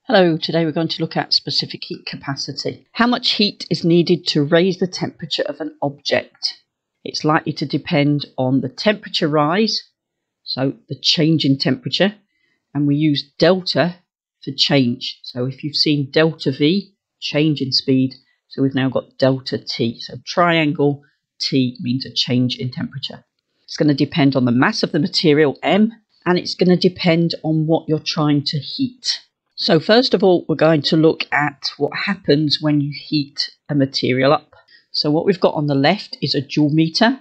Hello, today we're going to look at specific heat capacity. How much heat is needed to raise the temperature of an object? It's likely to depend on the temperature rise, so the change in temperature, and we use delta for change. So if you've seen delta V, change in speed, so we've now got delta T. So triangle T means a change in temperature. It's going to depend on the mass of the material, M, and it's going to depend on what you're trying to heat. So first of all, we're going to look at what happens when you heat a material up. So what we've got on the left is a joule meter.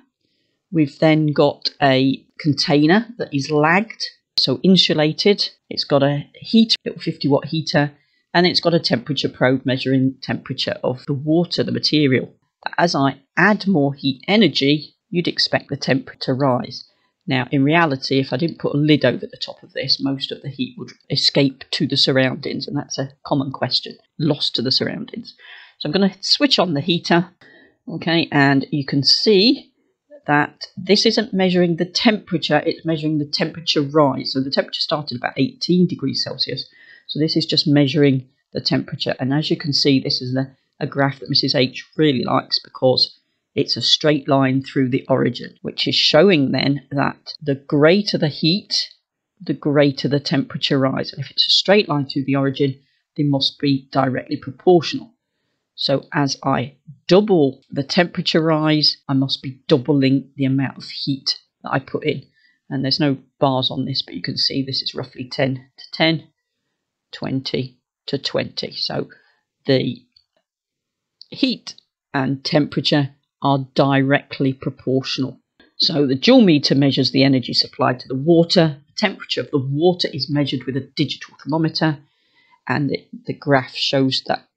We've then got a container that is lagged, so insulated. It's got a heater, a 50 watt heater, and it's got a temperature probe measuring temperature of the water, the material. As I add more heat energy, you'd expect the temperature to rise. Now, in reality, if I didn't put a lid over the top of this, most of the heat would escape to the surroundings, and that's a common question, lost to the surroundings. So I'm going to switch on the heater, okay, and you can see that this isn't measuring the temperature, it's measuring the temperature rise. So the temperature started about 18 degrees Celsius, so this is just measuring the temperature. And as you can see, this is a graph that Mrs. H really likes because it's a straight line through the origin, which is showing then that the greater the heat, the greater the temperature rise. And if it's a straight line through the origin, they must be directly proportional. So as I double the temperature rise, I must be doubling the amount of heat that I put in. And there's no bars on this, but you can see this is roughly 10 to 10, 20 to 20. So the heat and temperature are directly proportional. So the joule meter measures the energy supplied to the water. The temperature of the water is measured with a digital thermometer, and the graph shows that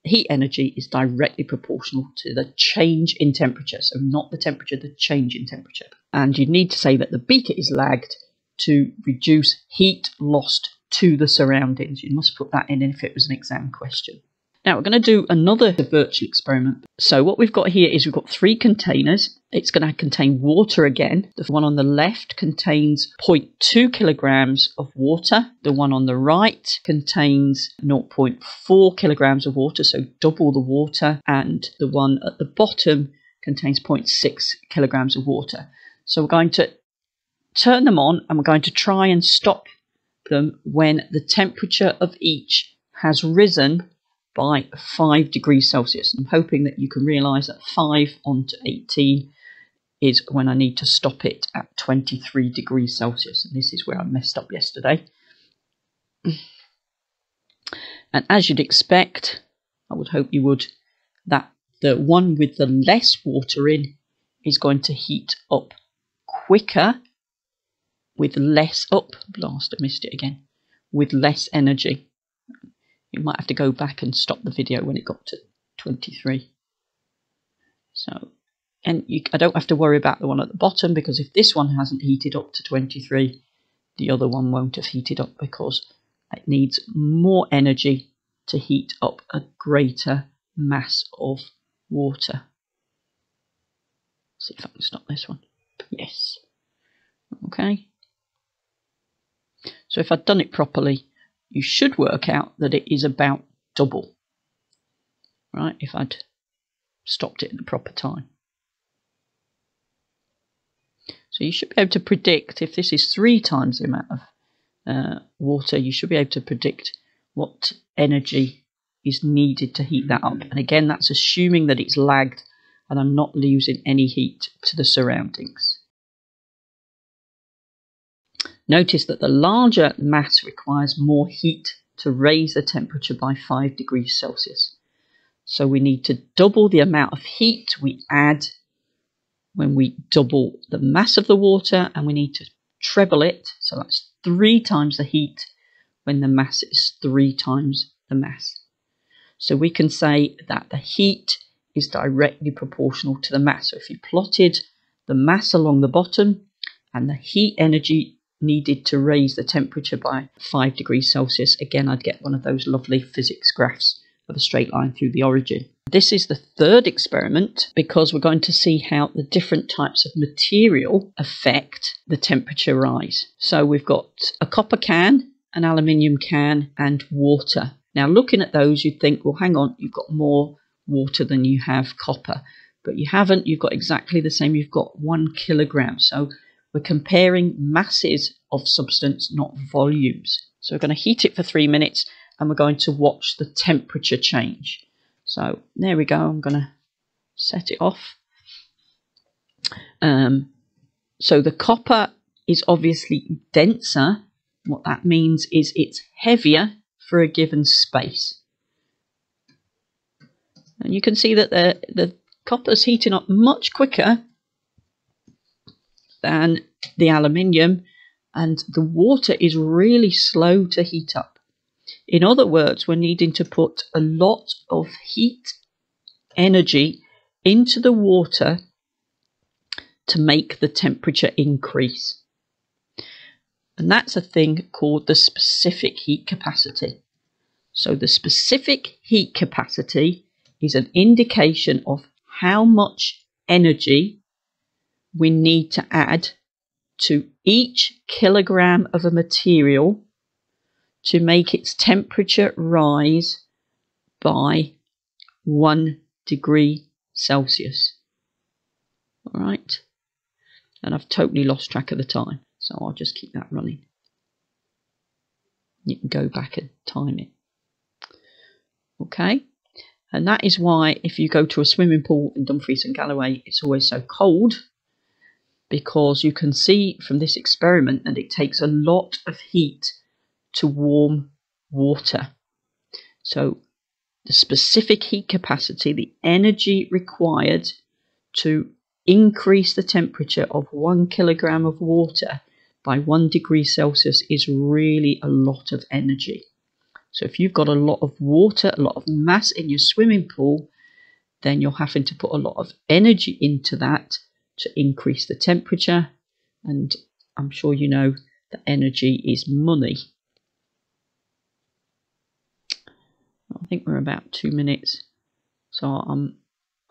heat energy is directly proportional to the change in temperature. So not the temperature, the change in temperature. And you need to say that the beaker is lagged to reduce heat lost to the surroundings. You must put that in if it was an exam question. Now we're going to do another virtual experiment. So what we've got here is we've got 3 containers. It's going to contain water again. The one on the left contains 0.2 kilograms of water. The one on the right contains 0.4 kilograms of water, so double the water. And the one at the bottom contains 0.6 kilograms of water. So we're going to turn them on and we're going to try and stop them when the temperature of each has risen by 5 degrees Celsius. I'm hoping that you can realise that 5 onto 18 is when I need to stop it at 23 degrees Celsius. And this is where I messed up yesterday. And as you'd expect, I would hope you would, that the one with the less water in is going to heat up quicker with less, blast, I missed it again, with less energy. You might have to go back and stop the video when it got to 23. So, and I don't have to worry about the one at the bottom, because if this one hasn't heated up to 23, the other one won't have heated up because it needs more energy to heat up a greater mass of water. See if I can stop this one. Yes. Okay. So if I'd done it properly, you should work out that it is about double, right, if I'd stopped it at the proper time. So you should be able to predict, if this is 3 times the amount of water, you should be able to predict what energy is needed to heat that up. And again, that's assuming that it's lagged and I'm not losing any heat to the surroundings. Notice that the larger mass requires more heat to raise the temperature by 5 degrees Celsius. So we need to double the amount of heat we add when we double the mass of the water, and we need to treble it. So that's 3 times the heat when the mass is 3 times the mass. So we can say that the heat is directly proportional to the mass. So if you plotted the mass along the bottom and the heat energy needed to raise the temperature by 5 degrees Celsius, again, I'd get one of those lovely physics graphs of a straight line through the origin. This is the 3rd experiment because we're going to see how the different types of material affect the temperature rise. So we've got a copper can, an aluminium can, and water. Now, looking at those, you'd think, well, hang on, you've got more water than you have copper. But you haven't. You've got exactly the same. You've got 1 kilogram. So we're comparing masses of substance, not volumes. So we're going to heat it for 3 minutes and we're going to watch the temperature change. So there we go. I'm going to set it off. So the copper is obviously denser. What that means is it's heavier for a given space. And you can see that the copper's heating up much quicker than the aluminium, and the water is really slow to heat up. In other words, we're needing to put a lot of heat energy into the water to make the temperature increase. And that's a thing called the specific heat capacity. So the specific heat capacity is an indication of how much energy we need to add to each kilogram of a material to make its temperature rise by 1 degree Celsius. All right. And I've totally lost track of the time, so I'll just keep that running. You can go back and time it. Okay. And that is why if you go to a swimming pool in Dumfries and Galloway, it's always so cold, because you can see from this experiment that it takes a lot of heat to warm water. So the specific heat capacity, the energy required to increase the temperature of 1 kilogram of water by 1 degree Celsius is really a lot of energy. So if you've got a lot of water, a lot of mass in your swimming pool, then you're having to put a lot of energy into that to increase the temperature. And I'm sure you know that energy is money. I think we're about 2 minutes, so I'm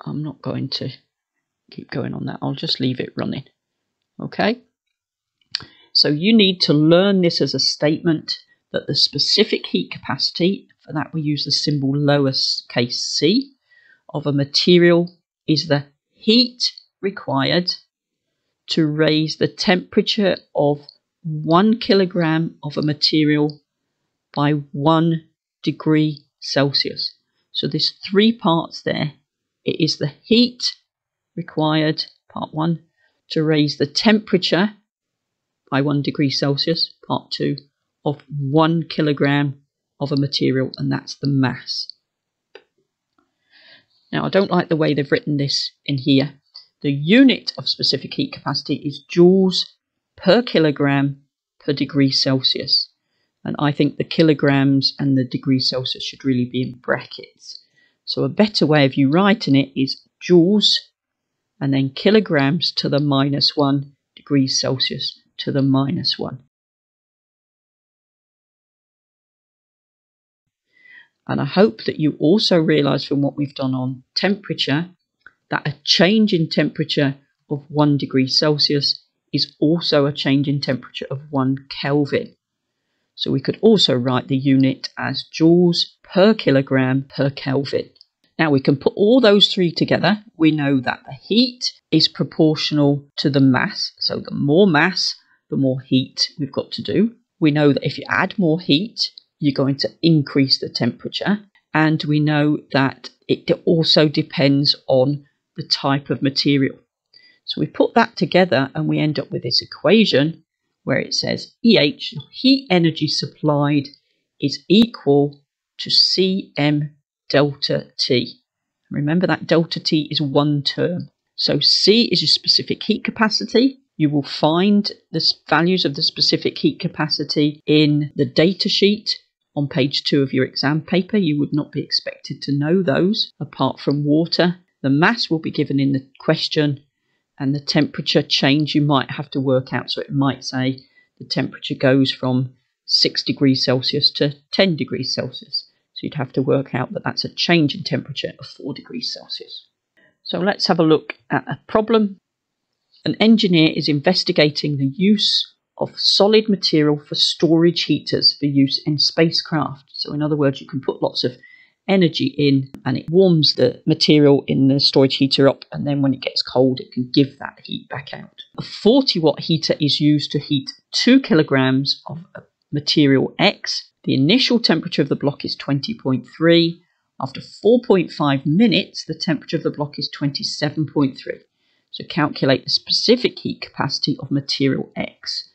not going to keep going on that. I'll just leave it running. Okay? So you need to learn this as a statement that the specific heat capacity, for that we use the symbol lowercase c, of a material is the heat required to raise the temperature of 1 kilogram of a material by 1 degree Celsius. So there's 3 parts there. It is the heat required, part 1, to raise the temperature by 1 degree Celsius, part 2, of 1 kilogram of a material, and that's the mass. Now, I don't like the way they've written this in here. The unit of specific heat capacity is joules per kilogram per degree Celsius. And I think the kilograms and the degree Celsius should really be in brackets. So a better way of you writing it is joules and then kilograms to the -1 degrees Celsius to the -1. And I hope that you also realise from what we've done on temperature that a change in temperature of 1 degree Celsius is also a change in temperature of 1 Kelvin. So we could also write the unit as joules per kilogram per Kelvin. Now we can put all those 3 together. We know that the heat is proportional to the mass. So the more mass, the more heat we've got to do. We know that if you add more heat, you're going to increase the temperature. And we know that it also depends on the type of material. So we put that together and we end up with this equation where it says EH, heat energy supplied, is equal to Cm delta T. Remember that delta T is one term. So C is your specific heat capacity. You will find the values of the specific heat capacity in the data sheet on page 2 of your exam paper. You would not be expected to know those apart from water. The mass will be given in the question, and the temperature change you might have to work out. So it might say the temperature goes from 6 degrees Celsius to 10 degrees Celsius. So you'd have to work out that that's a change in temperature of 4 degrees Celsius. So let's have a look at a problem. An engineer is investigating the use of solid material for storage heaters for use in spacecraft. So in other words, you can put lots of energy in and it warms the material in the storage heater up, and then when it gets cold it can give that heat back out. A 40 watt heater is used to heat 2 kilograms of material X. The initial temperature of the block is 20.3. After 4.5 minutes, the temperature of the block is 27.3. So calculate the specific heat capacity of material X.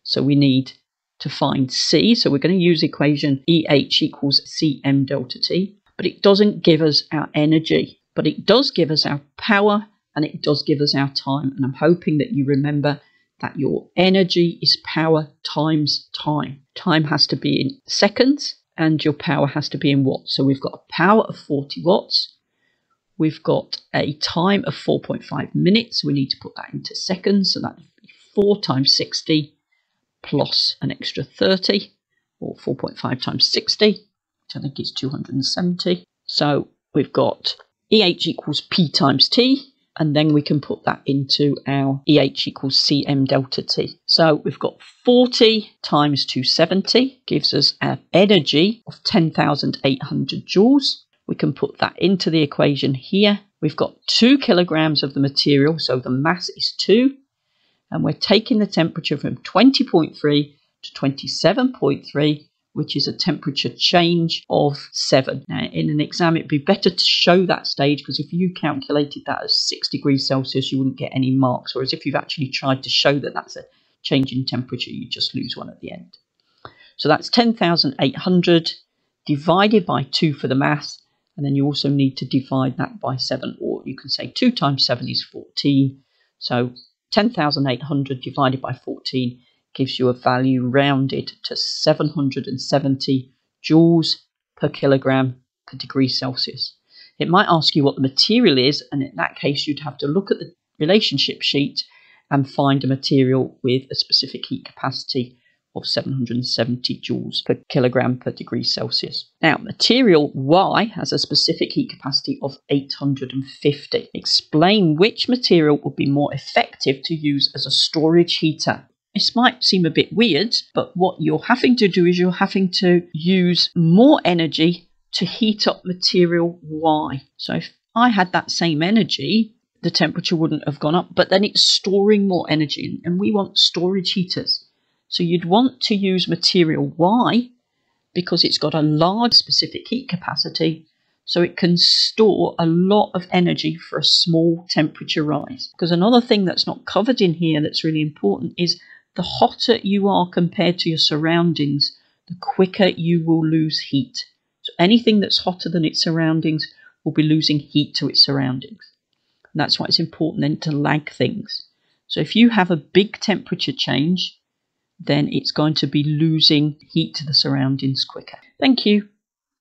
So we need to find C. So we're going to use the equation EH equals Cm delta T. But it doesn't give us our energy. But it does give us our power and it does give us our time. And I'm hoping that you remember that your energy is power times time. Time has to be in seconds and your power has to be in watts. So we've got a power of 40 watts. We've got a time of 4.5 minutes. We need to put that into seconds. So that would be 4 times 60 plus an extra 30, or 4.5 times 60, which I think is 270. So we've got EH equals P times T. And then we can put that into our EH equals Cm delta T. So we've got 40 times 270 gives us our energy of 10,800 joules. We can put that into the equation here. We've got 2 kilograms of the material, so the mass is 2. And we're taking the temperature from 20.3 to 27.3, which is a temperature change of 7. Now, in an exam, it'd be better to show that stage, because if you calculated that as 6 degrees Celsius, you wouldn't get any marks. Whereas if you've actually tried to show that that's a change in temperature, you just lose one at the end. So that's 10,800 divided by 2 for the mass. And then you also need to divide that by 7, or you can say 2 times 7 is 14. So 10,800 divided by 14 gives you a value rounded to 770 joules per kilogram per degree Celsius. It might ask you what the material is, and in that case you'd have to look at the relationship sheet and find a material with a specific heat capacity of 770 joules per kilogram per degree Celsius. Now, material Y has a specific heat capacity of 850. Explain which material would be more effective to use as a storage heater. This might seem a bit weird, but what you're having to do is you're having to use more energy to heat up material Y. So if I had that same energy, the temperature wouldn't have gone up, but then it's storing more energy, and we want storage heaters. So you'd want to use material Y because it's got a large specific heat capacity, so it can store a lot of energy for a small temperature rise. Because another thing that's not covered in here that's really important is the hotter you are compared to your surroundings, the quicker you will lose heat. So anything that's hotter than its surroundings will be losing heat to its surroundings. And that's why it's important then to lag things. So if you have a big temperature change, then it's going to be losing heat to the surroundings quicker. Thank you.